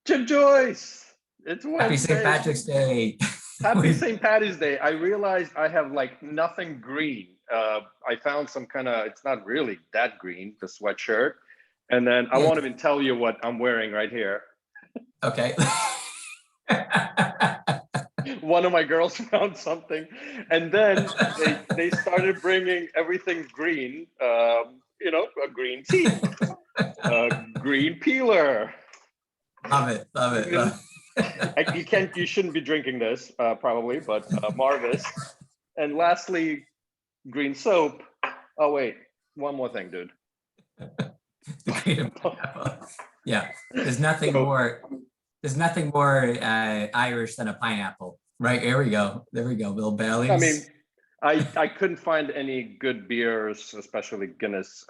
To Joyce, it's Wednesday. Happy St. Patrick's Day. Happy St. Patty's Day. I realized I have like nothing green. I found some kind of, it's not really that green, the sweatshirt. And then I won't even tell you what I'm wearing right here. Okay. One of my girls found something, and then they started bringing everything green. A green tea, a green peeler. Love it. You shouldn't be drinking this probably, but Marvis. And lastly, green soap. Oh wait, one more thing, dude. Yeah, there's nothing more Irish than a pineapple, right? There we go, Bill Bailey's. I mean, I couldn't find any good beers, especially Guinness,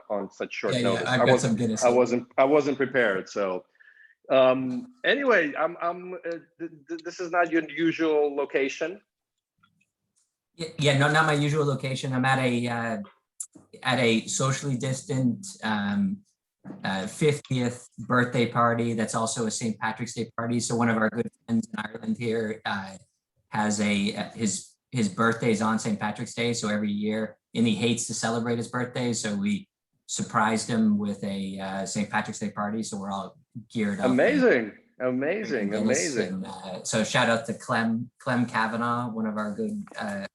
on such short notice. I've got some Guinness. I wasn't prepared. So anyway, this is not your usual location. Yeah, no, not my usual location. I'm at a socially distant 50th birthday party that's also a St. Patrick's Day party. So one of our good friends in Ireland here has his birthday's on St. Patrick's Day. So every year, and he hates to celebrate his birthday. So we surprised him with a St. Patrick's Day party. So we're all geared up. Amazing. And, so shout out to Clem Kavanagh, one of our good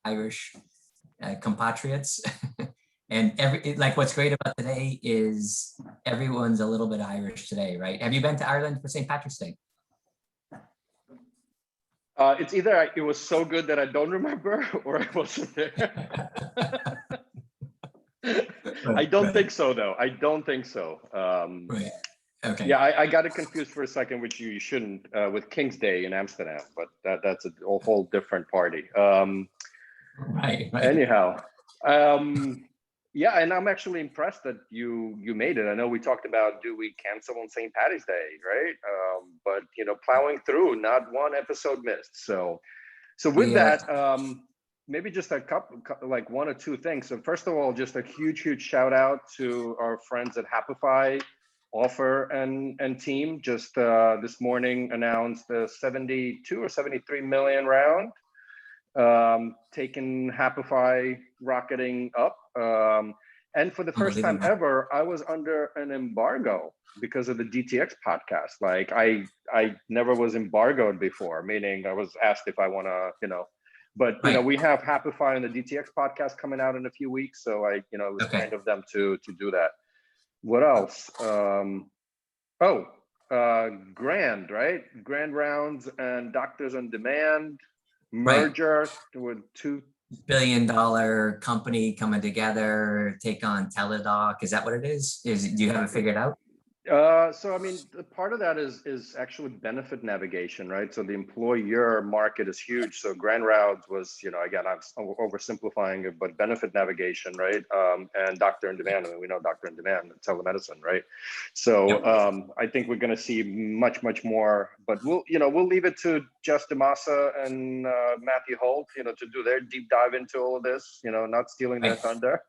Irish compatriots. And what's great about today is everyone's a little bit Irish today, right? Have you been to Ireland for St. Patrick's Day? It's either it was so good that I don't remember, or I wasn't there. I don't think so, though. I don't think so. Right. Okay. Yeah, I got it confused for a second, which you shouldn't, with King's Day in Amsterdam, but that's a whole different party. Right. Anyhow, yeah, and I'm actually impressed that you made it. I know we talked about, do we cancel on St. Patty's Day, right? But plowing through, not one episode missed. So with that, maybe just a couple, like one or two things. So first of all, just a huge shout out to our friends at Happify, Ofer and team. Just this morning announced the 72 or 73 million round, taking Happify rocketing up. And for the first time ever, I was under an embargo because of the DTX podcast. Like I never was embargoed before, meaning I was asked if I want to, but we have Happify and the DTX podcast coming out in a few weeks. So it was kind of them to do that. What else? Grand, right? Grand Rounds and Doctors on Demand merger with $2 billion company coming together, take on Teladoc. Is that what it is? Do you have it figured out? So I mean, part of that is actually benefit navigation, right? So the employer market is huge. So Grand Rounds was, again, I'm oversimplifying it, but benefit navigation, right? And Doctor on Demand. I mean, we know Doctor on Demand, telemedicine, right? So I think we're going to see much more. But we'll leave it to Jessica DaMassa and Matthew Holt, to do their deep dive into all of this. Not stealing their thunder.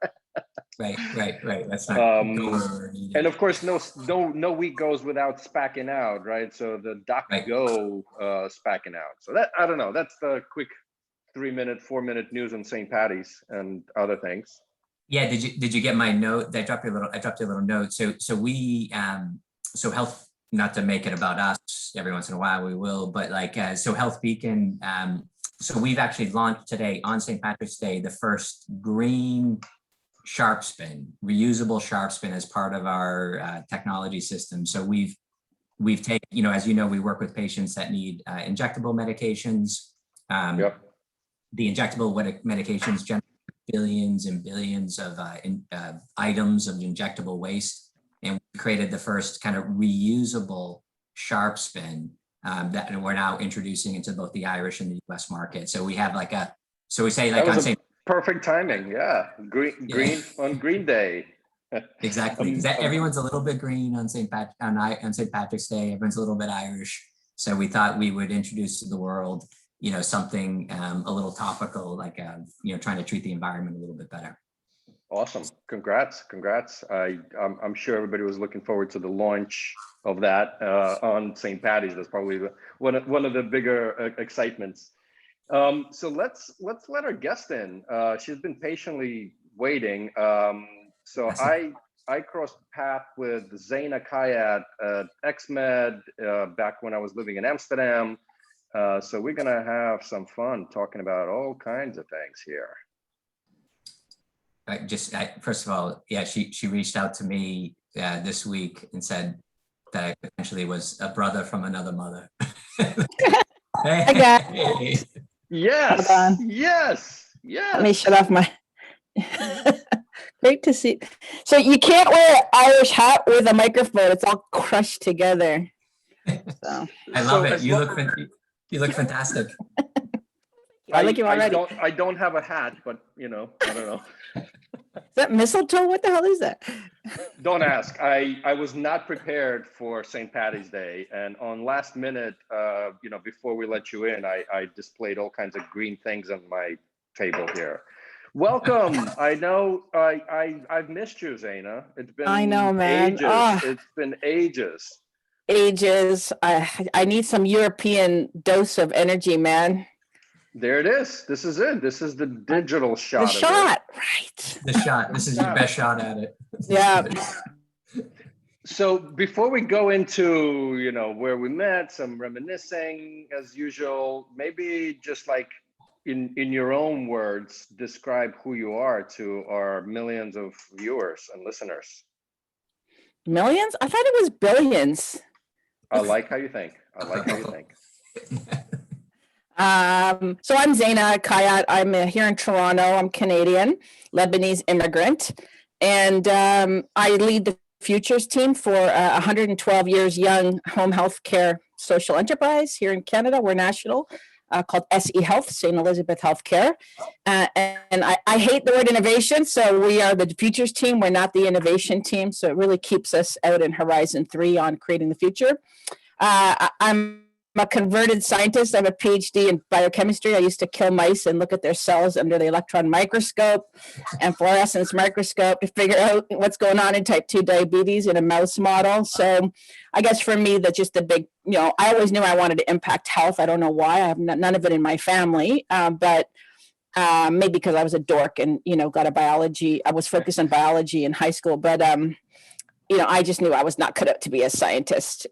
Right. That's not. And of course, no week goes without spacking out, right? So the DocGo spacking out. So that, I don't know. That's the quick 4-minute news on St. Patty's and other things. Yeah. Did you get my note? I dropped you a little note. So we so health. Not to make it about us. Every once in a while we will, but so Health Beacon. So we've actually launched today on St. Patrick's Day the first green sharp spin, reusable sharp spin as part of our technology system. So we've taken, as we work with patients that need injectable medications. The injectable medications generate billions and billions of items of injectable waste. And we created the first kind of reusable sharp spin that we're now introducing into both the Irish and the US market. So we have on St. Perfect timing, yeah. Green on Green Day. Exactly. Everyone's a little bit green on St. Patrick's Day. Everyone's a little bit Irish. So we thought we would introduce to the world, something a little topical, trying to treat the environment a little bit better. Awesome. Congrats. I'm sure everybody was looking forward to the launch of that on St. Patty's. That's probably one of the bigger excitements. So let's let our guest in. She's been patiently waiting. So I crossed path with Zayna Khayat at XMed back when I was living in Amsterdam. So we're gonna have some fun talking about all kinds of things here. First of all, yeah, she reached out to me this week and said that I potentially was a brother from another mother. Hi, guys. Yes. Hold on. Yes. Let me shut off my. Great to see. So you can't wear an Irish hat with a microphone. It's all crushed together. So. I love it. You look fantastic. I like you already. I don't have a hat, but I don't know. Is that mistletoe? What the hell is that? Don't ask. I was not prepared for St. Patty's Day, and on last minute, before we let you in, I displayed all kinds of green things on my table here. Welcome. I know I've missed you, Zayna. It's been I know, man. Ages. Oh. It's been ages. I need some European dose of energy, man. There it is. This is it. This is the digital shot. The shot, right? The shot. This is your best shot at it. Yeah. So before we go into, where we met, some reminiscing as usual, maybe just like in your own words, describe who you are to our millions of viewers and listeners. Millions? I thought it was billions. I like how you think. So I'm Zayna Khayat. I'm here in Toronto. I'm Canadian, Lebanese immigrant, and I lead the futures team for 112 years young home health care social enterprise here in Canada. We're national, called SE Health, St. Elizabeth Healthcare. And I hate the word innovation, so we are the futures team. We're not the innovation team, so it really keeps us out in Horizon 3 on creating the future. I'm a converted scientist. I have a PhD in biochemistry. I used to kill mice and look at their cells under the electron microscope and fluorescence microscope to figure out what's going on in type 2 diabetes in a mouse model. So I guess for me, that's just a big, I always knew I wanted to impact health. I don't know why. I have none of it in my family, but maybe because I was a dork and, got a biology. I was focused on biology in high school, but I just knew I was not cut out to be a scientist,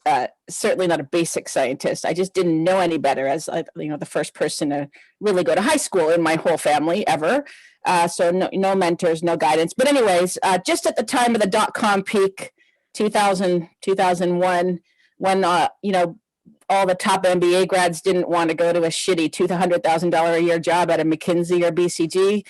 certainly not a basic scientist. I just didn't know any better as, the first person to really go to high school in my whole family ever. So no mentors, no guidance. But anyways, just at the time of the dot-com peak, 2000, 2001, when, all the top MBA grads didn't want to go to a shitty $200,000 a year job at a McKinsey or BCG.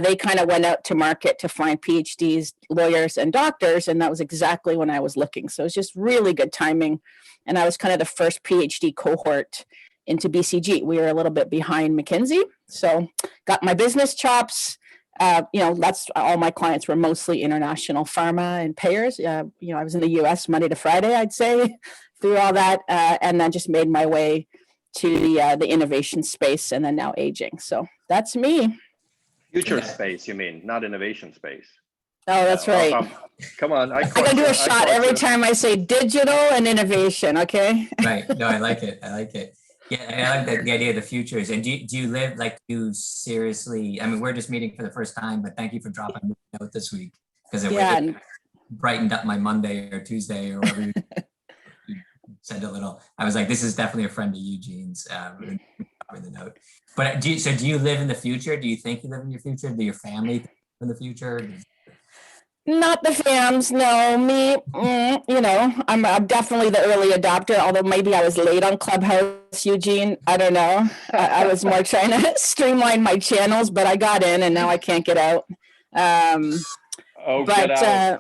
They kind of went out to market to find PhDs, lawyers, and doctors, and that was exactly when I was looking. So it was just really good timing, and I was kind of the first PhD cohort into BCG. We were a little bit behind McKinsey, so got my business chops. That's all my clients were mostly international pharma and payers. I was in the US Monday to Friday, I'd say, through all that, and then just made my way to the innovation space and then now aging. So that's me. Future space, you mean, not innovation space. Oh, that's right. Come on. I gotta do a shot every time I say digital and innovation, okay? Right. No, I like it. Yeah, and I like the idea of the futures. And do you live, you seriously, we're just meeting for the first time, but thank you for dropping the note this week, because it brightened up my Monday or Tuesday or whatever. You said a little. I was like, this is definitely a friend of Eugene's, the note. But do you live in the future? Do you think you live in your future? Do your family live in the future? Not the fams, no. Me, I'm definitely the early adopter, although maybe I was late on Clubhouse, Eugene. I don't know. I was more trying to streamline my channels, but I got in and now I can't get out. Get out,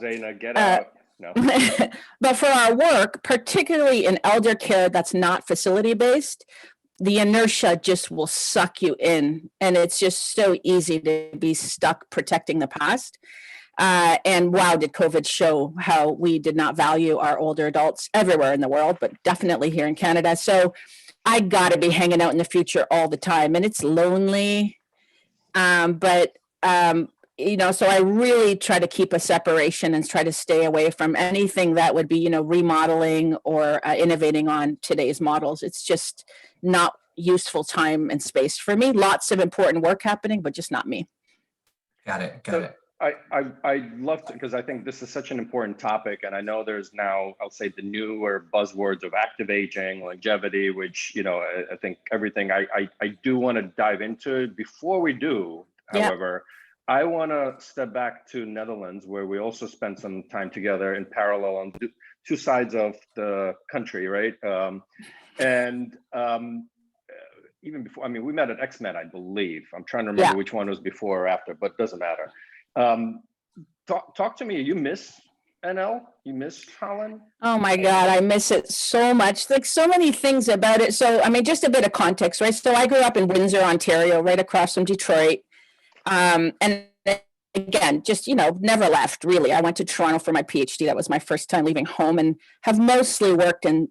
Zayna, get out. No. But for our work, particularly in elder care that's not facility-based, the inertia just will suck you in. And it's just so easy to be stuck protecting the past. And wow, did COVID show how we did not value our older adults everywhere in the world, but definitely here in Canada. So I got to be hanging out in the future all the time, and it's lonely. But so I really try to keep a separation and try to stay away from anything that would be, remodeling or innovating on today's models. It's just not useful time and space for me. Lots of important work happening, but just not me. Got it. I love to, because I think this is such an important topic, and I know there's now, I'll say, the newer buzzwords of active aging, longevity, which I think everything I do want to dive into. Before we do, however, I want to step back to Netherlands, where we also spent some time together in parallel on two sides of the country, right? Even before, we met at XMed, I believe. I'm trying to remember which one was before or after, but it doesn't matter. Talk to me. You miss NL? You miss Holland? Oh my God, I miss it so much. Like, so many things about it. So, just a bit of context, right? So I grew up in Windsor, Ontario, right across from Detroit. And again, just, never left, really. I went to Toronto for my PhD. That was my first time leaving home, and have mostly worked in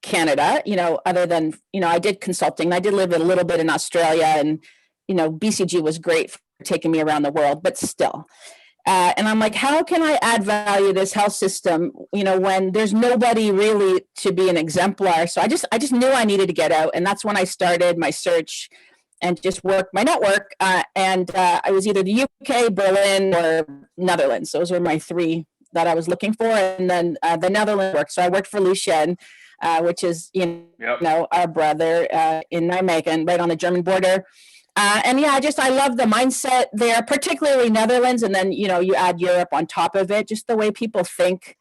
Canada, other than, I did consulting. I did live a little bit in Australia, and, BCG was great for taking me around the world, but still. And I'm like, how can I add value to this health system, when there's nobody really to be an exemplar? So I just knew I needed to get out. And that's when I started my search and just worked my network. And I was either the UK, Berlin, or Netherlands. Those were my three that I was looking for. And then the Netherlands work. So I worked for Lucien, which is, our brother in Nijmegen, right on the German border. I love the mindset there, particularly Netherlands. And then, you add Europe on top of it, just the way people think.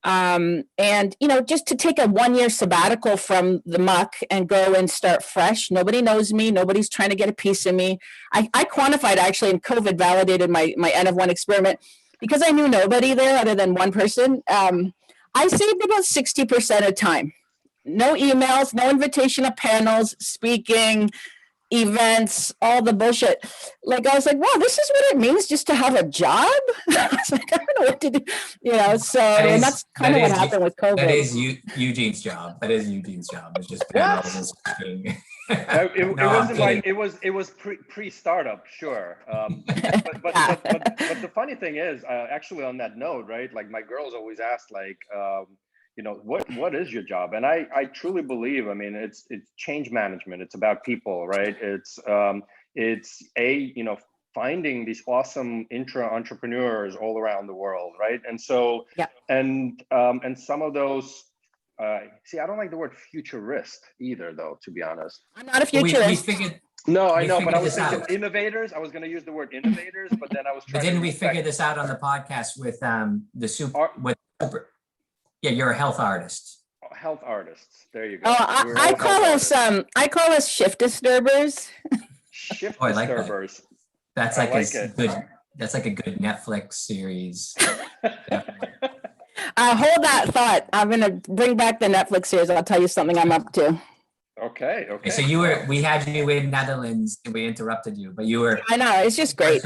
Just to take a 1-year sabbatical from the muck and go and start fresh. Nobody knows me. Nobody's trying to get a piece of me. I quantified, actually, and COVID validated my N of 1 experiment, because I knew nobody there other than one person. I saved about 60% of time. No emails, no invitation to panels, speaking, events, all the bullshit. Like, I was like, wow, this is what it means just to have a job. I was like, I don't know what to do, and that's kind of what happened with COVID. That is Eugene's job. It's just panels and speaking. It was pre-startup, sure. But the funny thing is, actually, on that note, right? Like, my girls always ask, like, what is your job? And I truly believe, it's change management. It's about people, right? It's finding these awesome entrepreneurs all around the world, right? And so, and some of those, I don't like the word futurist either, though, to be honest. I'm not a futurist. No, I know, but I was thinking innovators. I was going to use the word innovators, but then I was trying. But didn't we figure this out on the podcast with the super? Yeah, you're a health artist. Health artists. There you go. Oh, I call us shift disturbers. Shift disturbers. That's like That's like a good Netflix series. Hold that thought. I'm gonna bring back the Netflix series. I'll tell you something I'm up to. Okay. So we had you in Netherlands and we interrupted you, but you were. I know, it's just great.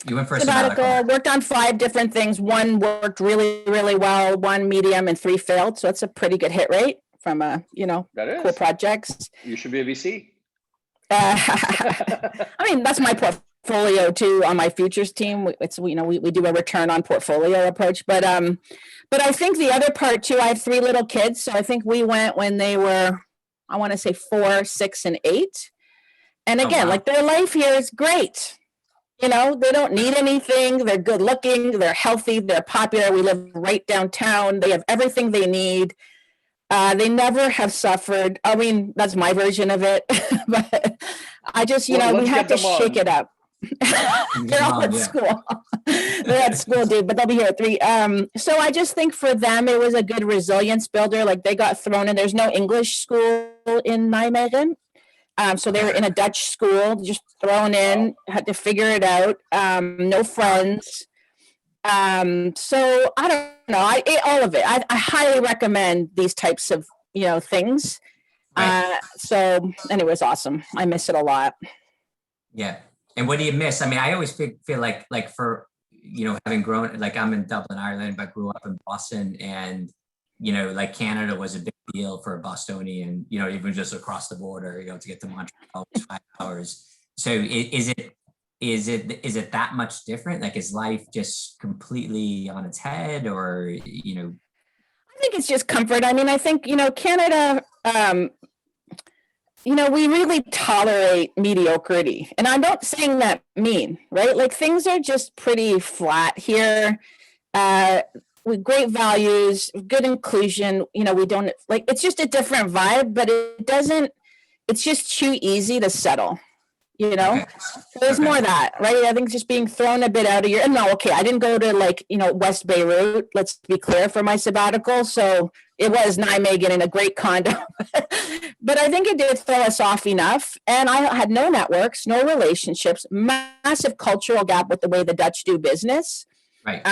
You went for a sabbatical. Worked on 5 different things. 1 worked really, really well, 1 medium, and 3 failed. So it's a pretty good hit rate from cool projects. You should be a VC. That's my portfolio too on my futures team. It's we do a return on portfolio approach, but I think the other part too, I have 3 little kids, so I think we went when they were, I want to say 4, 6, and 8. And again, like, their life here is great. They don't need anything. They're good looking. They're healthy. They're popular. We live right downtown. They have everything they need. They never have suffered. That's my version of it. But I just, we have to shake it up. They're all at school. They're at school, dude, but they'll be here at 3. So I just think for them, it was a good resilience builder. Like, they got thrown in. There's no English school in Nijmegen. So they were in a Dutch school, just thrown in, had to figure it out. No friends. So I don't know. All of it. I highly recommend these types of, things. Right. So anyway, it was awesome. I miss it a lot. Yeah. And what do you miss? I always feel like for, having grown, like, I'm in Dublin, Ireland, but grew up in Boston, and like, Canada was a big deal for a Bostonian, even just across the border, to get to Montreal, 5 hours. So is it is it that much different? Like, is life just completely on its head, or, I think it's just comfort. I mean, I think, Canada, we really tolerate mediocrity. And I'm not saying that mean, right? Like, things are just pretty flat here. With great values, good inclusion, we don't like, it's just a different vibe, but it's just too easy to settle, Okay. So there's more of that, right? I think just being thrown a bit out of your, no, okay, I didn't go to West Beirut, let's be clear, for my sabbatical. So it was Nijmegen in a great condo, but I think it did throw us off enough. And I had no networks, no relationships, massive cultural gap with the way the Dutch do business. Right.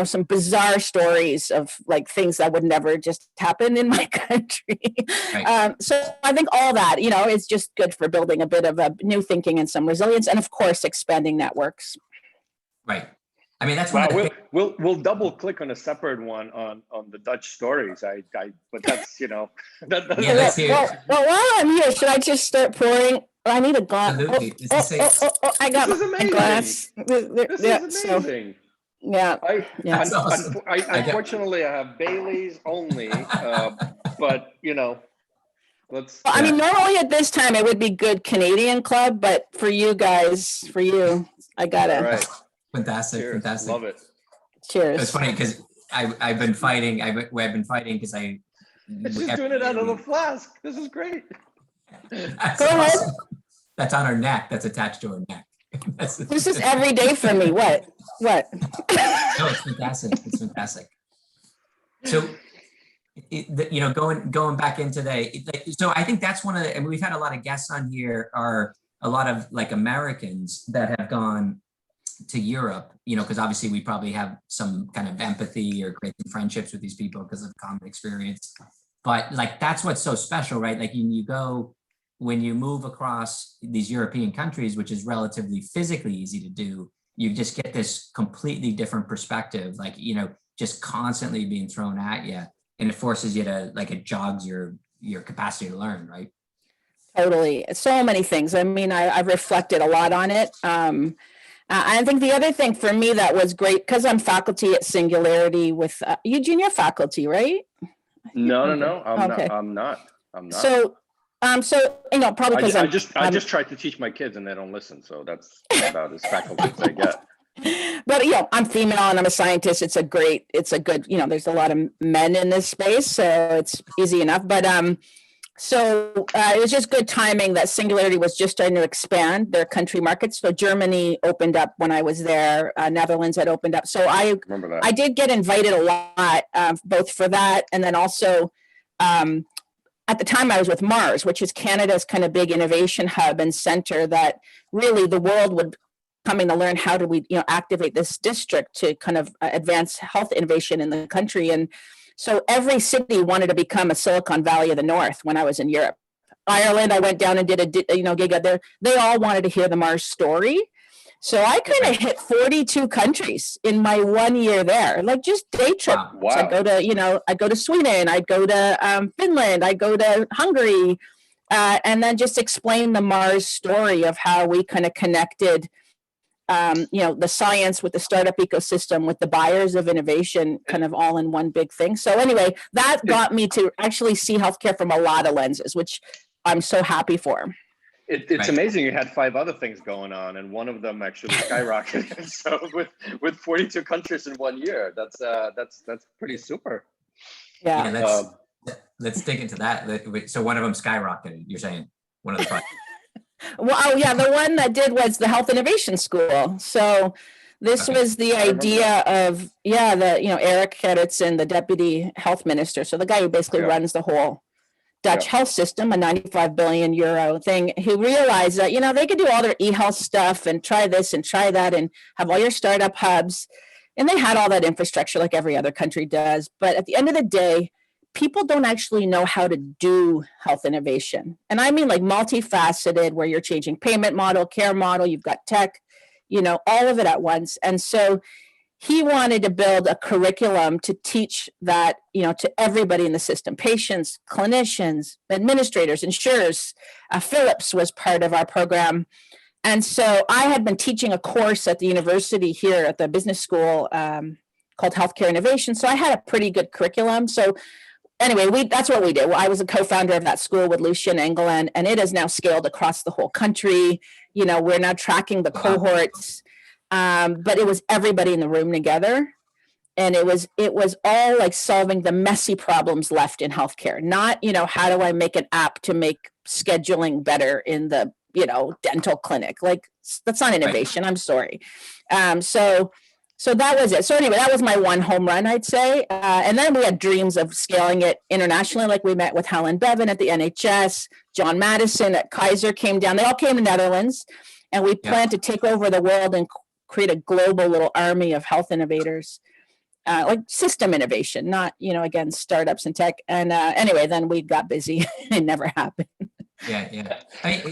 Some bizarre stories of like things that would never just happen in my country. Right. So I think all that, is just good for building a bit of a new thinking and some resilience, and of course, expanding networks. Right. I mean, that's one of the we'll double click on a separate one on the Dutch stories. But that's let's hear. Well, while I'm here, should I just start pouring? I need a glass. Absolutely. I got my glass. This is amazing. Yeah. Awesome. Unfortunately, I have Bailey's only, but let's. Well, I mean, normally at this time it would be good Canadian club, but for you, I gotta. Right. Fantastic. Cheers. Fantastic. Love it. Cheers. It's funny because I've been fighting. I've been fighting because It's just doing it out of the flask. This is great. Go ahead. That's on our neck. That's attached to our neck. This is every day for me. What? No, it's fantastic. It's fantastic. So, going back in today. So I think that's one of the, and we've had a lot of guests on here, are a lot of like Americans that have gone to Europe, because obviously we probably have some kind of empathy or creating friendships with these people because of common experience. But like, that's what's so special, right? Like when you move across these European countries, which is relatively physically easy to do, you just get this completely different perspective, like, just constantly being thrown at you, and it forces you to, like, it jogs your capacity to learn, right? Totally. So many things. I mean, I've reflected a lot on it. I think the other thing for me that was great, because I'm faculty at Singularity with Eugene, you're faculty, right? No. I'm not. So, probably because I just tried to teach my kids and they don't listen. So that's about as faculty as I get. But I'm female and I'm a scientist. It's a good, there's a lot of men in this space, so it's easy enough. But it was just good timing that Singularity was just starting to expand their country markets. So Germany opened up when I was there. Netherlands had opened up. So I remember that. I did get invited a lot, both for that and then also. At the time I was with Mars, which is Canada's kind of big innovation hub and center that really the world would coming to learn how do we, activate this district to kind of advance health innovation in the country. And so every city wanted to become a Silicon Valley of the North when I was in Europe. Ireland, I went down and did a gig out there. They all wanted to hear the Mars story. So I kind of hit 42 countries in my 1 year there, like just day trip. Wow. So I'd go to Sweden, I'd go to Finland, I'd go to Hungary, and then just explain the Mars story of how we kind of connected, the science with the startup ecosystem, with the buyers of innovation, kind of all in one big thing. So anyway, that got me to actually see healthcare from a lot of lenses, which I'm so happy for. It's Right. amazing. You had 5 other things going on, and one of them actually skyrocketed. So with 42 countries in 1 year, that's pretty super. Yeah. Let's dig into that. So one of them skyrocketed. You're saying one of the projects. Well, the one that did was the Health Innovation School. So this was the idea of Erik Gerritsen, the deputy health minister. So the guy who basically runs the whole Dutch health system, a 95 billion euro thing, who realized that, they could do all their e-health stuff and try this and try that and have all your startup hubs. And they had all that infrastructure like every other country does. But at the end of the day, people don't actually know how to do health innovation. And I mean like multifaceted, where you're changing payment model, care model, you've got tech, all of it at once. And so he wanted to build a curriculum to teach that, to everybody in the system, patients, clinicians, administrators, insurers. Philips was part of our program. And so I had been teaching a course at the university here at the business school called Healthcare Innovation. So I had a pretty good curriculum. So anyway, that's what we did. Well, I was a co-founder of that school with Lucien, Engelen, and it has now scaled across the whole country. We're now tracking the cohorts, but it was everybody in the room together. And it was all like solving the messy problems left in healthcare. Not, how do I make an app to make scheduling better in the, dental clinic? Like, that's not innovation. Right. I'm sorry. So that was it. So anyway, that was my one home run, I'd say. And then we had dreams of scaling it internationally. Like, we met with Helen Bevan at the NHS, John Madison at Kaiser came down. They all came to Netherlands, and we planned to take over the world and create a global little army of health innovators. Like system innovation, not, again, startups and tech. And anyway, then we got busy. It never happened. Yeah.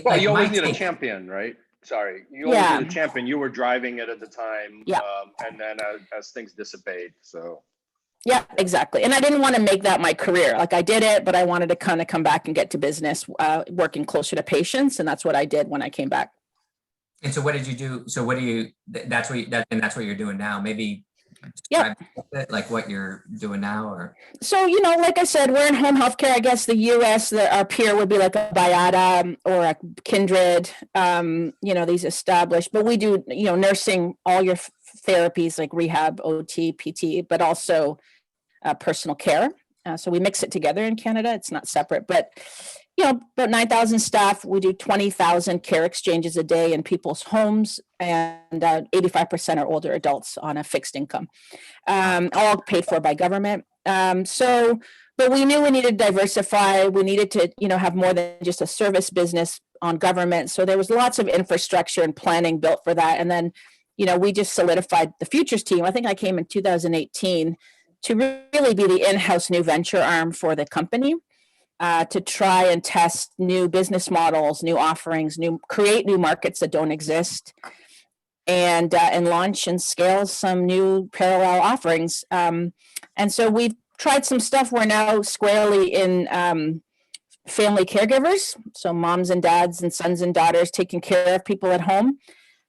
Well, you always need a champion, right? Sorry. You always need a champion. You were driving it at the time. Yeah. And then as things dissipate, so. Yeah, exactly. And I didn't want to make that my career. Like, I did it, but I wanted to kind of come back and get to business, working closer to patients. And that's what I did when I came back. And so what did you do? So that's what you're doing now. Maybe like what you're doing now, or so like I said, we're in home healthcare. I guess the US, our peer would be like a Bayada or a Kindred, these established, but we do nursing, all your therapies like rehab, OT, PT, but also personal care. So we mix it together in Canada. It's not separate, but about 9,000 staff. We do 20,000 care exchanges a day in people's homes, and 85% are older adults on a fixed income, all paid for by government. But we knew we needed to diversify. We needed to, have more than just a service business on government. So there was lots of infrastructure and planning built for that. And then, we just solidified the futures team. I think I came in 2018 to really be the in-house new venture arm for the company. To try and test new business models, new offerings, create new markets that don't exist, and launch and scale some new parallel offerings. And so we've tried some stuff. We're now squarely in family caregivers, so moms and dads and sons and daughters taking care of people at home.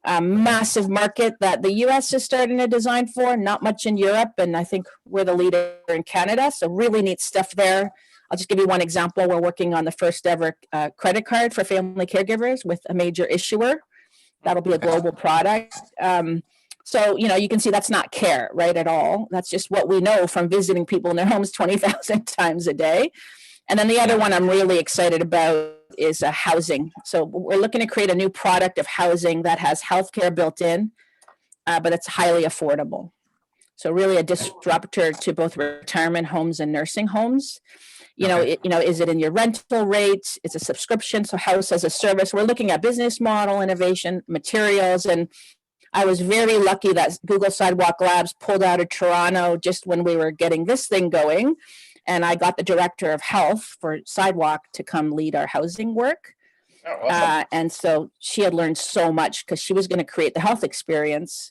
Massive market that the US is starting to design for, not much in Europe, and I think we're the leader in Canada, so really neat stuff there. I'll just give you one example. We're working on the first ever credit card for family caregivers with a major issuer. That'll be a global product. So, you can see that's not care, right, at all. That's just what we know from visiting people in their homes 20,000 times a day. And then the other one I'm really excited about is housing. So we're looking to create a new product of housing that has healthcare built in, but it's highly affordable. So really a disruptor to both retirement homes and nursing homes. Is it in your rental rates? It's a subscription, so house as a service. We're looking at business model, innovation, materials, and I was very lucky that Google Sidewalk Labs pulled out of Toronto just when we were getting this thing going, and I got the director of health for Sidewalk to come lead our housing work. Oh, awesome. And so she had learned so much because she was going to create the health experience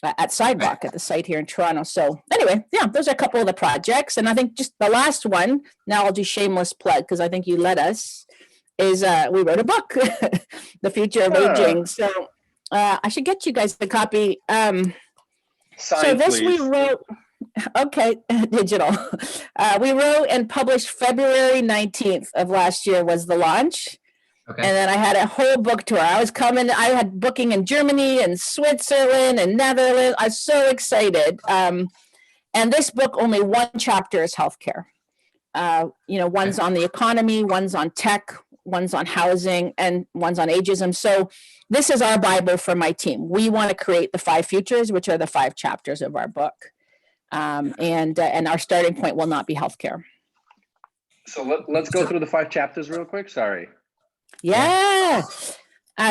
at Sidewalk at the site here in Toronto. So anyway, those are a couple of the projects. And I think just the last one, now I'll do shameless plug because I think you let us, is we wrote a book, The Future of Aging. So I should get you guys a copy. So this please. We wrote, okay, digital. We wrote and published February 19th of last year was the launch. Okay. And then I had a whole book tour. I had booking in Germany and Switzerland and Netherlands. I was so excited. And this book, only one chapter is healthcare. One's on the economy, one's on tech, one's on housing, and one's on ageism. So this is our Bible for my team. We want to create the 5 futures, which are the 5 chapters of our book. And our starting point will not be healthcare. So let's go through the 5 chapters real quick. Sorry. Yeah.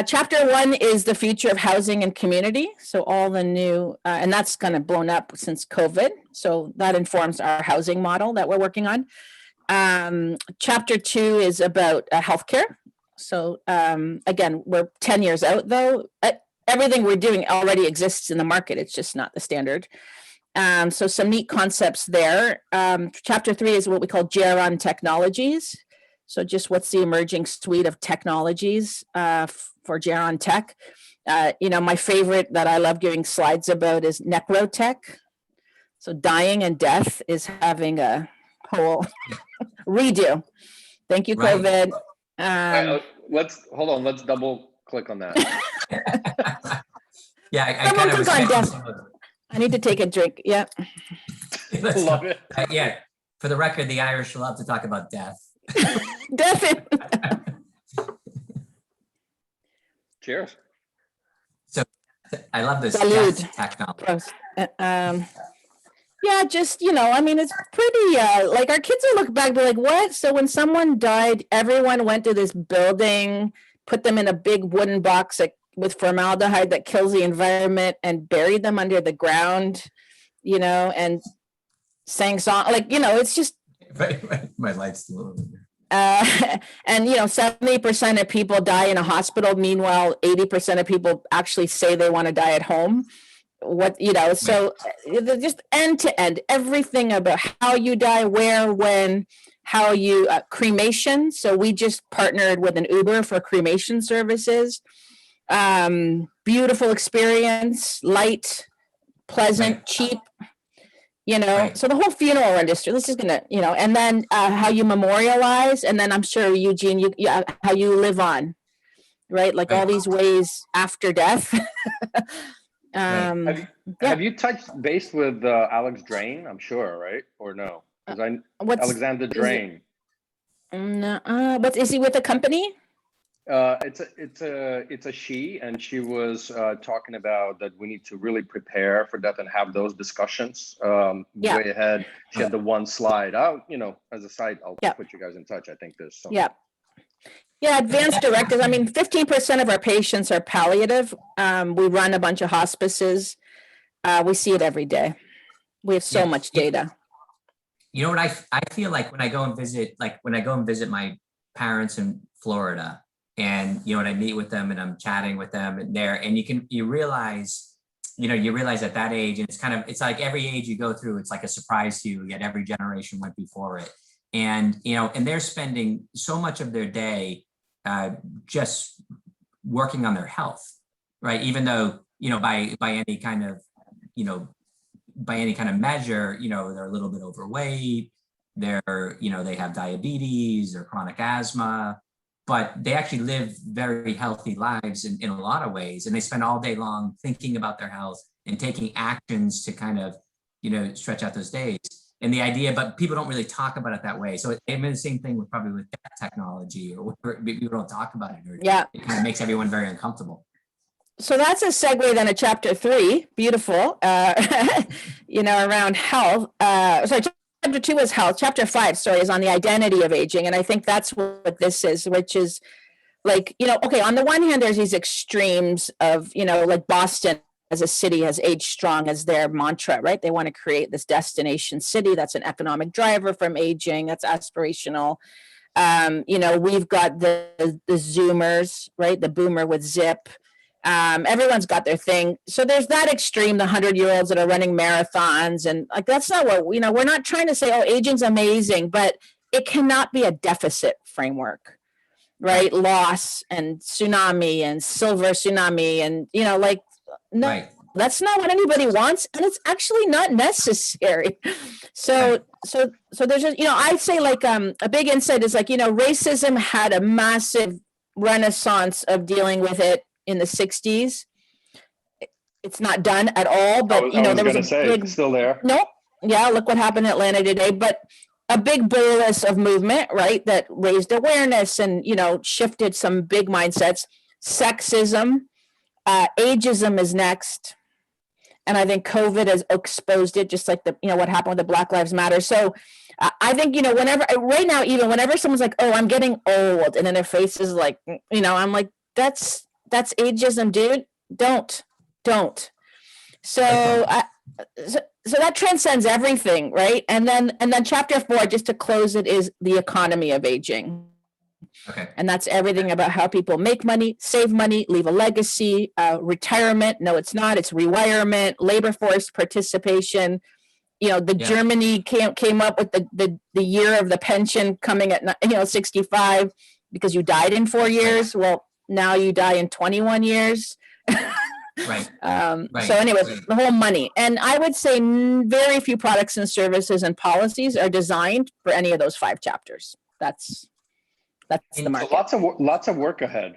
Chapter 1 is the future of housing and community. So all the new, and that's kind of blown up since COVID. So that informs our housing model that we're working on. Chapter 2 is about healthcare. So again, we're 10 years out though. Everything we're doing already exists in the market. It's just not the standard. So some neat concepts there. Chapter 3 is what we call Gerritsen technologies. So just what's the emerging suite of technologies for Geron Tech? My favorite that I love giving slides about is necrotech. So dying and death is having a whole redo. Thank you, Right. COVID. Let's double click on that. Yeah, I kind of was on catching death. some of I need to take a drink. Yeah. Love it. yeah. For the record, the Irish love to talk about death. Death. Cheers. So I love this Salud. death technology. Gross. Yeah, just, it's pretty, like our kids will look back and be like, what? So when someone died, everyone went to this building, put them in a big wooden box with formaldehyde that kills the environment and buried them under the ground, and sang song, it's just. Right. My light's still a little bit. And 70% of people die in a hospital. Meanwhile, 80% of people actually say they want to die at home. So just end to end, everything about how you die, where, when, how you cremation. So we just partnered with an Uber for cremation services. Beautiful experience, light, pleasant, Right. cheap. Right. So the whole funeral industry, this is gonna, and then how you memorialize, and then I'm sure Eugene, how you live on, right? Like all these ways after death. Have you touched base with Alex Drane? I'm sure, right? Or no? Because Alexandra Drane. No, what is he with the company? It's a she, and she was talking about that we need to really prepare for that and have those discussions way ahead. She had the one slide. As a side, I'll put you guys in touch. I think there's some. Yeah, advanced directives. 15% of our patients are palliative. We run a bunch of hospices. We see it every day. We have so much data. You know what I feel like when I go and visit, my parents in Florida, and when I meet with them and I'm chatting with them and you realize at that age, and it's like every age you go through, it's like a surprise to you, yet every generation went before it. And, and they're spending so much of their day just working on their health, right? Even though, by any kind of measure, they're a little bit overweight, they have diabetes or chronic asthma, but they actually live very healthy lives in a lot of ways. And they spend all day long thinking about their health and taking actions to kind of, stretch out those days. And the idea, but people don't really talk about it that way. So the same thing with technology or whatever, people don't talk about it. It kind of makes everyone very uncomfortable. So that's a segue then to chapter 3, beautiful, around health. Chapter 2 is health. Chapter 5, is on the identity of aging. And I think that's what this is, which is like, on the one hand, there's these extremes of, like Boston as a city has aged strong as their mantra, right? They want to create this destination city. That's an economic driver from aging. That's aspirational. We've got the Zoomers, right? The boomer with Zip. Everyone's got their thing. So there's that extreme, the 100-year-olds that are running marathons. And like, that's not what, we're not trying to say, oh, aging's amazing, but it cannot be a deficit framework, right? Loss and tsunami and silver tsunami. And, no, right. That's not what anybody wants. And it's actually not necessary. So there's I'd say like, a big insight is like, racism had a massive renaissance of dealing with it in the 60s. It's not done at all, but there was a big, still there. Nope. Yeah, look what happened in Atlanta today. But a big bolus of movement, right, that raised awareness and shifted some big mindsets. Sexism, ageism is next, and I think COVID has exposed it, just like what happened with the Black Lives Matter. So I think whenever someone's like, "Oh, I'm getting old," and then their face is like, I'm like, that's ageism, dude. Don't. So that transcends everything, right? And then chapter 4, just to close it, is the economy of aging. Okay. And that's everything about how people make money, save money, leave a legacy, retirement. No, it's not. It's rewirement, labor force participation, the Yeah. Germany came up with the year of the pension coming at 65 because you died in 4 years. Well, now you die in 21 years. Right. So anyway, the whole money. And I would say very few products and services and policies are designed for any of those 5 chapters. That's the market. So lots of work ahead.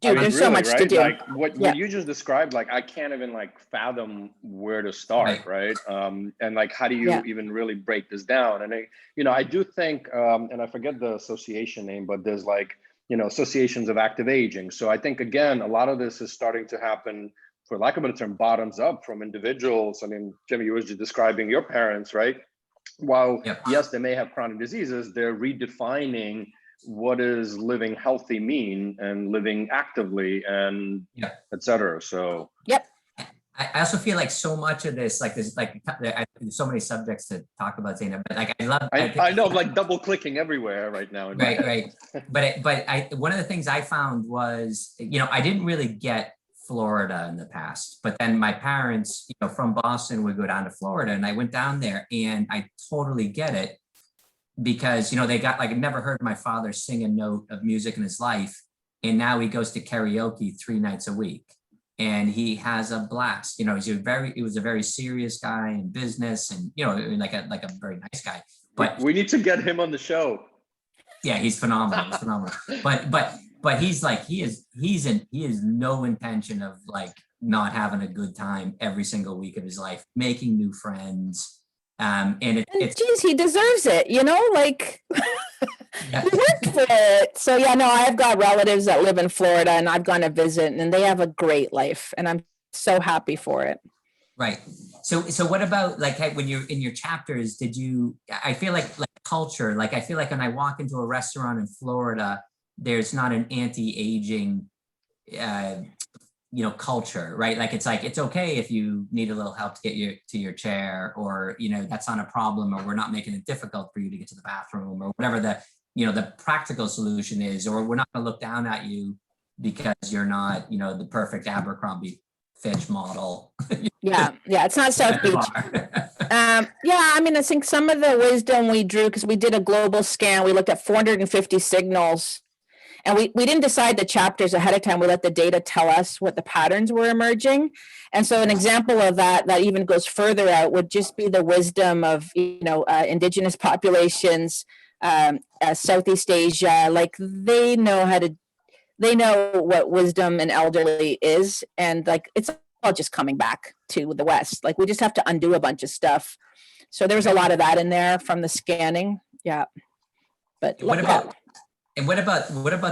Dude, there's so much to do. Like what you just described, like I can't even like fathom where to start, right? And like how do you even really break this down? And I do think, and I forget the association name, but there's like associations of active aging. So I think again, a lot of this is starting to happen, for lack of a better term, bottoms up from individuals. I mean, Jimmy, you were just describing your parents, right? While yes, they may have chronic diseases, they're redefining what does living healthy mean and living actively and et cetera. So I also feel like so much of this, like there's so many subjects to talk about, Zayna, but like I know, like double clicking everywhere right now. Right. But one of the things I found was, I didn't really get Florida in the past, but then my parents, from Boston would go down to Florida, and I went down there and I totally get it. Because, they got I've never heard my father sing a note of music in his life. And now he goes to karaoke 3 nights a week and he has a blast. He was a very serious guy in business and, like a very nice guy. But we need to get him on the show. Yeah, he's phenomenal. He's phenomenal. But he's like, he has no intention of like not having a good time every single week of his life, making new friends. Geez, he deserves it, like he worked for it. So I've got relatives that live in Florida and I've gone to visit and they have a great life and I'm so happy for it. Right. So what about like when you're in your chapters, I feel like culture, like I feel like when I walk into a restaurant in Florida, there's not an anti-aging culture, right? Like it's okay if you need a little help to get to your chair, or that's not a problem, or we're not making it difficult for you to get to the bathroom, or whatever the practical solution is, or we're not going to look down at you because you're not the perfect Abercrombie Fitch model. It's not South Beach. I mean, I think some of the wisdom we drew, because we did a global scan, we looked at 450 signals. And we didn't decide the chapters ahead of time. We let the data tell us what the patterns were emerging. And so an example of that even goes further out would just be the wisdom of, indigenous populations, Southeast Asia, like they know what wisdom and elderly is. And like, it's all just coming back to the West. Like we just have to undo a bunch of stuff. So there's a lot of that in there from the scanning. Yeah. But what about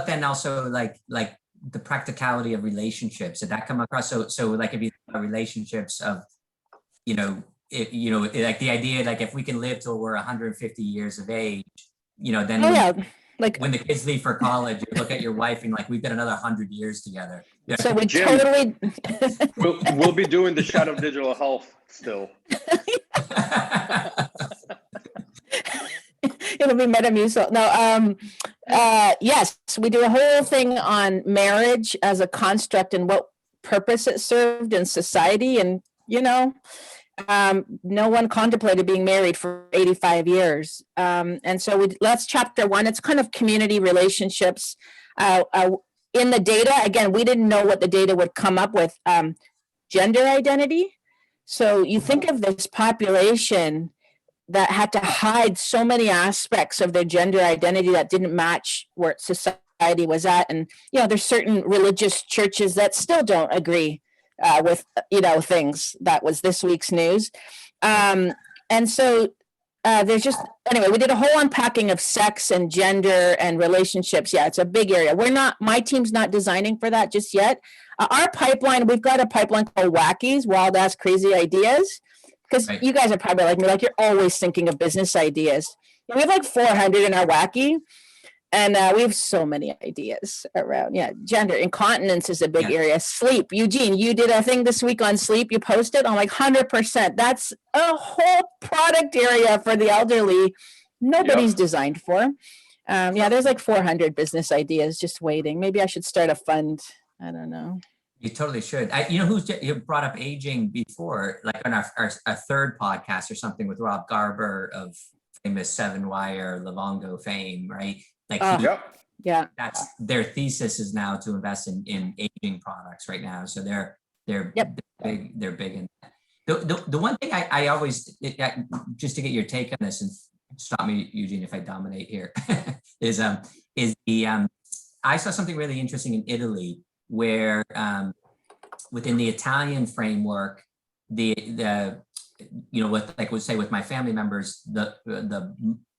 then also like the practicality of relationships? Did that come across? So like if you think about relationships of, like the idea, like if we can live till we're 150 years of age, then when the kids leave for college, you look at your wife and like, we've got another 100 years together. Yeah. So we Jim, totally. we'll be doing the shot of digital health still. It'll be Metamucil. No, yes, we do a whole thing on marriage as a construct and what purpose it served in society. And, no one contemplated being married for 85 years. And so that's chapter 1. It's kind of community relationships. In the data, again, we didn't know what the data would come up with. Gender identity. So you think of this population that had to hide so many aspects of their gender identity that didn't match where society was at. And, there's certain religious churches that still don't agree with, things. That was this week's news. And so there's just, anyway, we did a whole unpacking of sex and gender and relationships. Yeah, it's a big area. My team's not designing for that just yet. Our pipeline, we've got a pipeline called Wackies, Wild Ass Crazy Ideas. Because you guys are probably like me, like you're always thinking of business ideas. We have like 400 in our Wacky, and we have so many ideas around. Yeah, gender, incontinence is a big area. Sleep, Eugene, you did a thing this week on sleep. You posted. I'm like 100%. That's a whole product area for the elderly. Nobody's designed for. There's like 400 business ideas just waiting. Maybe I should start a fund. I don't know. You totally should. You brought up aging before, like on our third podcast or something with Rob Garber of famous 7 Wire Livongo fame, right? Like yeah, that's their thesis is now to invest in aging products right now. So they're big. They're big in that. The one thing I always, just to get your take on this, and stop me, Eugene, if I dominate here, is I saw something really interesting in Italy where within the Italian framework, with my family members,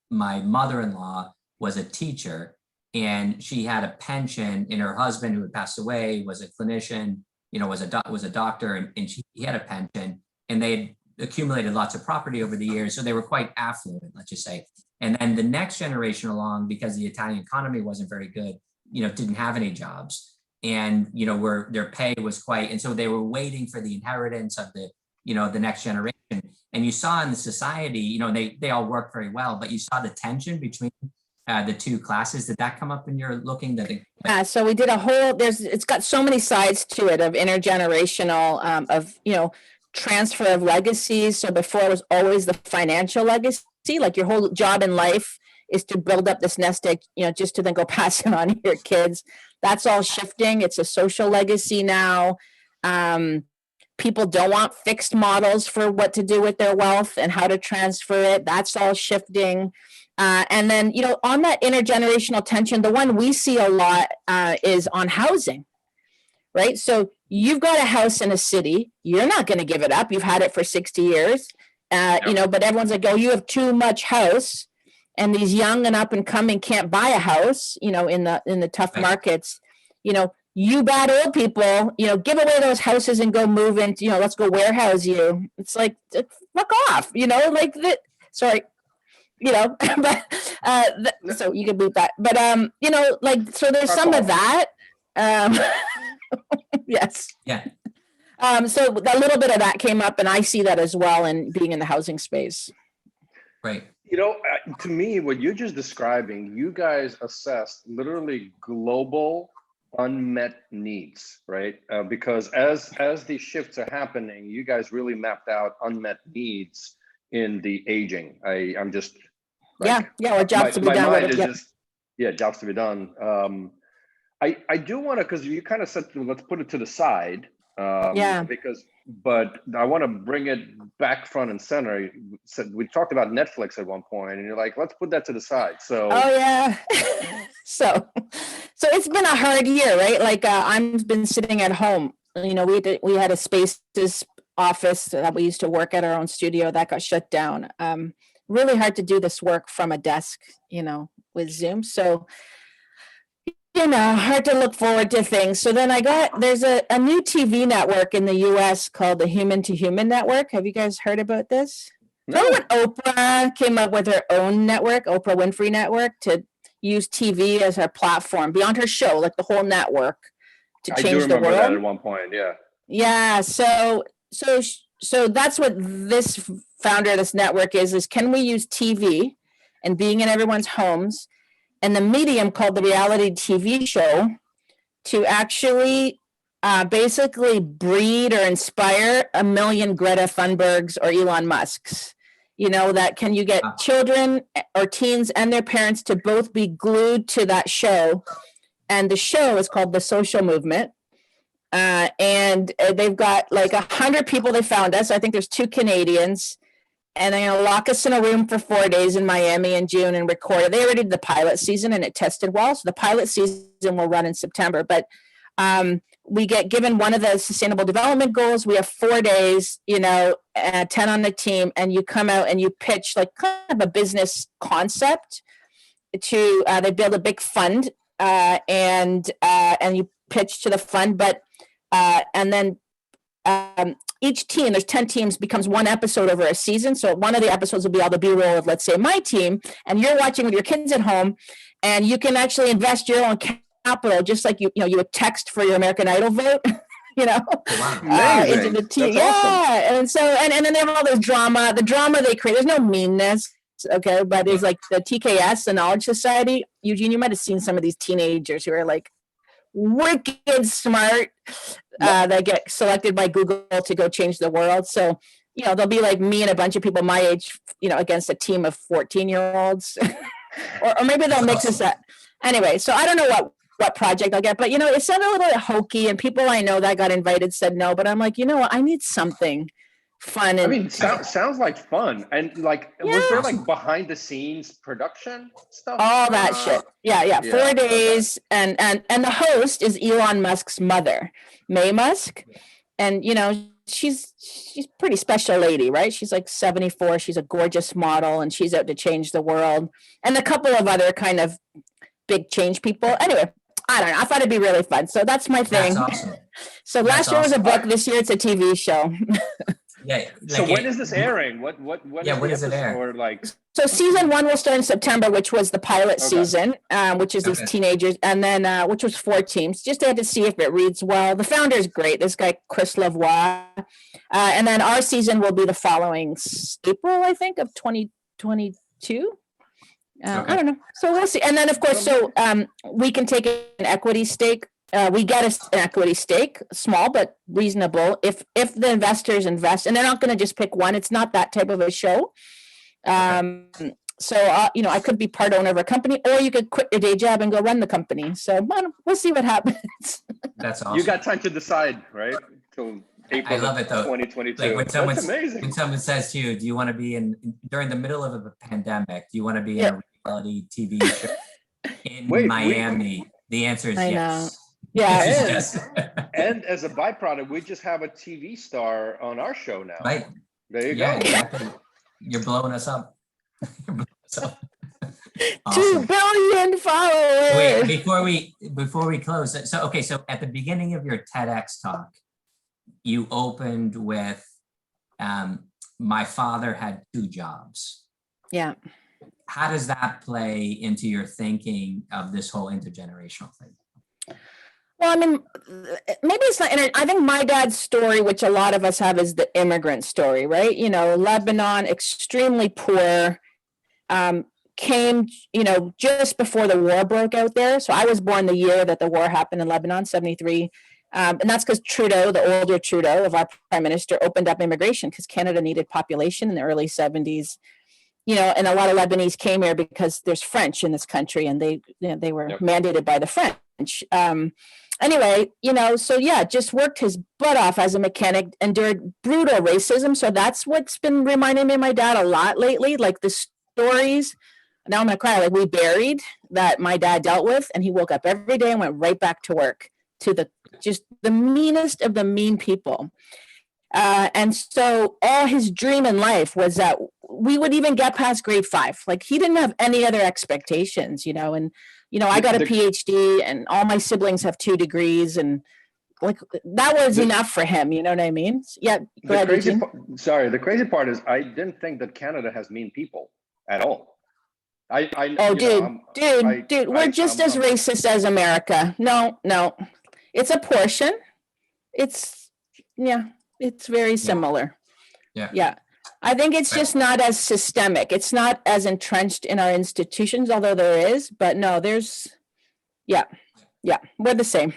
my mother-in-law was a teacher, and she had a pension, and her husband, who had passed away, was a clinician, was a doctor, and he had a pension, and they had accumulated lots of property over the years, so they were quite affluent, let's just say. And then the next generation along, because the Italian economy wasn't very good, didn't have any jobs, and their pay was quite, and so they were waiting for the inheritance of the next generation. And you saw in the society, they all worked very well, but you saw the tension between the two classes. Did that come up in your looking? So we did it's got so many sides to it of intergenerational, transfer of legacies. So before it was always the financial legacy, like your whole job in life is to build up this nest egg, just to then go pass it on to your kids. That's all shifting. It's a social legacy now. People don't want fixed models for what to do with their wealth and how to transfer it. That's all shifting. And then, on that intergenerational tension, the one we see a lot is on housing, right? So you've got a house in a city, you're not going to give it up. You've had it for 60 years, but everyone's like, oh, you have too much house. And these young and up and coming can't buy a house, in the tough markets, you bad old people, give away those houses and go move into, let's go warehouse you. It's like, fuck off, sorry. So you can beat that, but so there's some of that. Yes. Yeah. So a little bit of that came up, and I see that as well in being in the housing space. Right. To me, what you're just describing, you guys assessed literally global unmet needs, right? Because as these shifts are happening, you guys really mapped out unmet needs in the aging. I'm just or jobs to be done. Jobs to be done. I do want to, because you kind of said let's put it to the side. But I want to bring it back front and center. We talked about Netflix at one point, and you're like, let's put that to the side. So so it's been a hard year, right? Like I've been sitting at home. We had a Spaces office that we used to work at, our own studio, that got shut down. Really hard to do this work from a desk, with Zoom. So hard to look forward to things. So then there's a new TV network in the US called the Human to Human Network. Have you guys heard about this? No. Remember when Oprah came up with her own network, Oprah Winfrey Network, to use TV as her platform beyond her show, like the whole network, to change the world? I do remember that at one point, yeah. Yeah, so that's what this founder of this network is can we use TV and being in everyone's homes and the medium called the reality TV show to actually basically breed or inspire a million Greta Thunbergs or Elon Musks? That can you get children or teens and their parents to both be glued to that show? And the show is called The Social Movement. And they've got like 100 people. They found us. I think there's 2 Canadians. And they're going to lock us in a room for 4 days in Miami in June and record it. They already did the pilot season and it tested well. So the pilot season will run in September. But we get given one of the sustainable development goals. We have 4 days, 10 on the team. And you come out and you pitch like kind of a business concept to, they build a big fund and you pitch to the fund. But, and then each team, there's 10 teams, becomes one episode over a season. So one of the episodes will be all the B-roll of, let's say, my team, and you're watching with your kids at home, and you can actually invest your own capital, just like you would text for your American Idol vote, into the team. Awesome. And so, and then they have all this drama. The drama they create, there's no meanness, okay, but it's like the TKS, the Knowledge Society. Eugene, you might have seen some of these teenagers who are like wicked smart that get selected by Google to go change the world. So, they'll be like me and a bunch of people my age, against a team of 14-year-olds. or maybe they'll mix us up. Anyway, so I don't know what project I'll get, but it sounded a little bit hokey, and people I know that got invited said no, but I'm like, what? I need something fun. And sounds like fun. And was there behind the scenes production stuff? All that shit. Yeah. 4 days. And the host is Elon Musk's mother, May Musk. And, she's pretty special lady, right? She's like 74. She's a gorgeous model, and she's out to change the world. And a couple of other kind of big change people. Anyway, I don't know. I thought it'd be really fun. So that's my thing. That's awesome. So last year was a book. This year it's a TV show. Yeah. So when is this airing? What is it air? Or So season 1 will start in September, which was the pilot season, which is these teenagers, and then which was 4 teams. Just had to see if it reads well. The founder is great. This guy Chris Lavoie, and then our season will be the following April, I think, of 2022. I don't know. So we'll see. And then of course, we can take an equity stake. We get an equity stake, small but reasonable, if the investors invest, and they're not going to just pick one. It's not that type of a show. So I could be part owner of a company, or you could quit your day job and go run the company. So we'll see what happens. That's awesome. You got time to decide, right? Till April. I love it though. 2022. Like That's amazing. When someone says to you, "Do you want to be during the middle of a pandemic? Do you want to be in a reality TV show in Miami?" The answer is yes. Yeah. And as a byproduct, we just have a TV star on our show now. Right. There you go. Exactly. You're blowing us up. Awesome. 2 billion followers. Wait, before we close. So at the beginning of your TEDx talk, you opened with, my father had 2 jobs. Yeah. How does that play into your thinking of this whole intergenerational thing? Well, I mean, maybe it's not. I think my dad's story, which a lot of us have, is the immigrant story, right? Lebanon, extremely poor, came, just before the war broke out there. So I was born the year that the war happened in Lebanon, 73. And that's because Trudeau, the older Trudeau of our prime minister, opened up immigration because Canada needed population in the early 70s. And a lot of Lebanese came here because there's French in this country, and they were mandated by the French. Anyway, just worked his butt off as a mechanic, endured brutal racism. So that's what's been reminding me of my dad a lot lately, like the stories. Now I'm gonna cry. Like, we buried that my dad dealt with, and he woke up every day and went right back to work, to the meanest of the mean people. And so all his dream in life was that we would even get past grade 5. Like, he didn't have any other expectations, and I got a PhD, and all my siblings have 2 degrees, and like that was enough for him. You know what I mean? Yeah. The crazy part is I didn't think that Canada has mean people at all. Dude, we're just as racist as America. No, it's a portion. It's very similar. Yeah. I think it's just not as systemic. It's not as entrenched in our institutions, although there is, but no, there's, we're the same.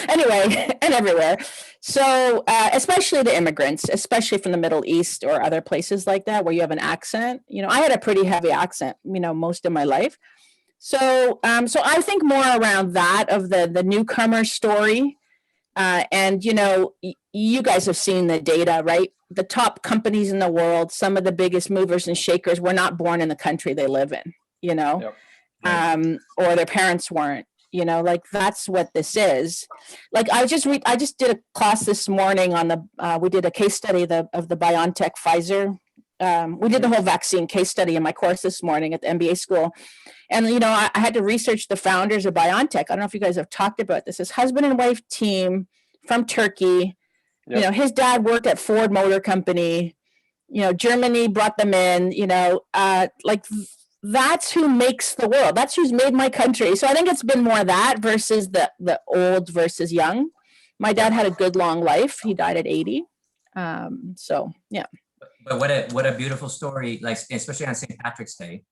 Anyway, and everywhere. So, especially the immigrants, especially from the Middle East or other places like that, where you have an accent. I had a pretty heavy accent, most of my life. So I think more around that, of the newcomer story. And, you guys have seen the data, right? The top companies in the world, some of the biggest movers and shakers, were not born in the country they live in, or their parents weren't, like, that's what this is. Like, I just did a class this morning on we did a case study of the BioNTech Pfizer. We did the whole vaccine case study in my course this morning at the MBA school. And, I had to research the founders of BioNTech. I don't know if you guys have talked about this. This husband and wife team from Turkey. Yep. His dad worked at Ford Motor Company. Germany brought them in. Like, that's who makes the world. That's who's made my country. So I think it's been more that versus the old versus young. My dad had a good long life. He died at 80. So yeah. But what a beautiful story, like, especially on St. Patrick's Day.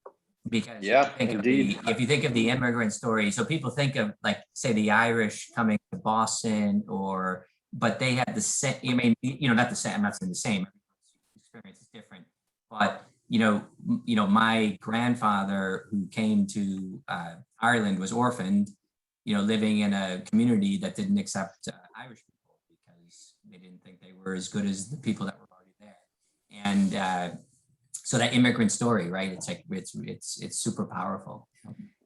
Because Yeah, if you think of the immigrant story, so people think of like, say, the Irish coming to Boston, but they had the same, I mean, not the same, I'm not saying the same, experience is different, but my grandfather who came to Ireland was orphaned, living in a community that didn't accept Irish people because they didn't think they were as good as the people that were already there. And so that immigrant story, right? It's like, it's super powerful.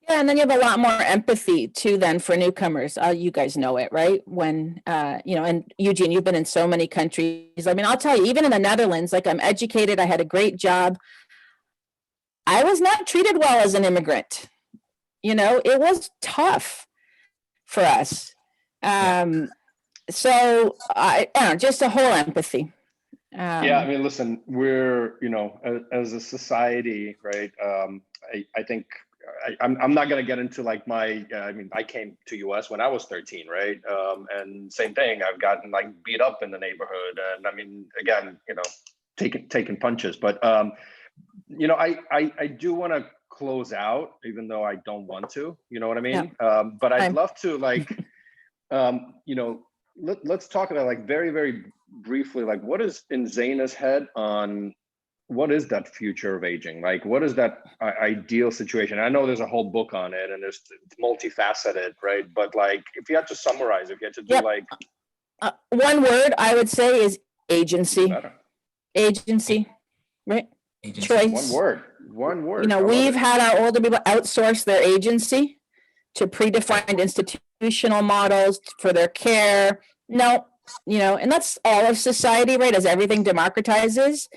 Yeah, and then you have a lot more empathy too then for newcomers. You guys know it, right? When, and Eugene, you've been in so many countries. I mean, I'll tell you, even in the Netherlands, like I'm educated, I had a great job. I was not treated well as an immigrant. It was tough for us. So I don't know, just a whole empathy. Yeah, I mean, listen, we're, as a society, right? I think I'm not going to get into like I came to US when I was 13, right? And same thing, I've gotten like beat up in the neighborhood. And I mean, again, taking punches, but, I do want to close out, even though I don't want to, you know what I mean? Yeah. But I'd love to let's talk about like very, very briefly, like what is in Zayna's head on what is that future of aging? Like, what is that ideal situation? I know there's a whole book on it and it's multifaceted, right? But like, if you had to summarize, if you had to do like one word, I would say is agency. Agency, right? Agency. Choice. One word. We've had our older people outsource their agency to predefined institutional models for their care. No, and that's all of society, right? As everything democratizes.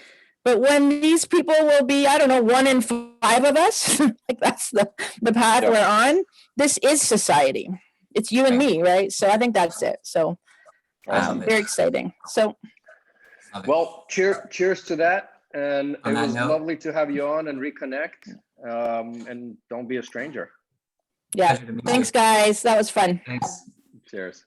But when these people will be, I don't know, 1 in 5 of us, like that's the path we're on. This is society. It's you and me, right? So I think that's it. So very exciting. So, well, cheers to that. And it was lovely to have you on and reconnect. And don't be a stranger. Yeah. Thanks, guys. That was fun. Thanks. Cheers.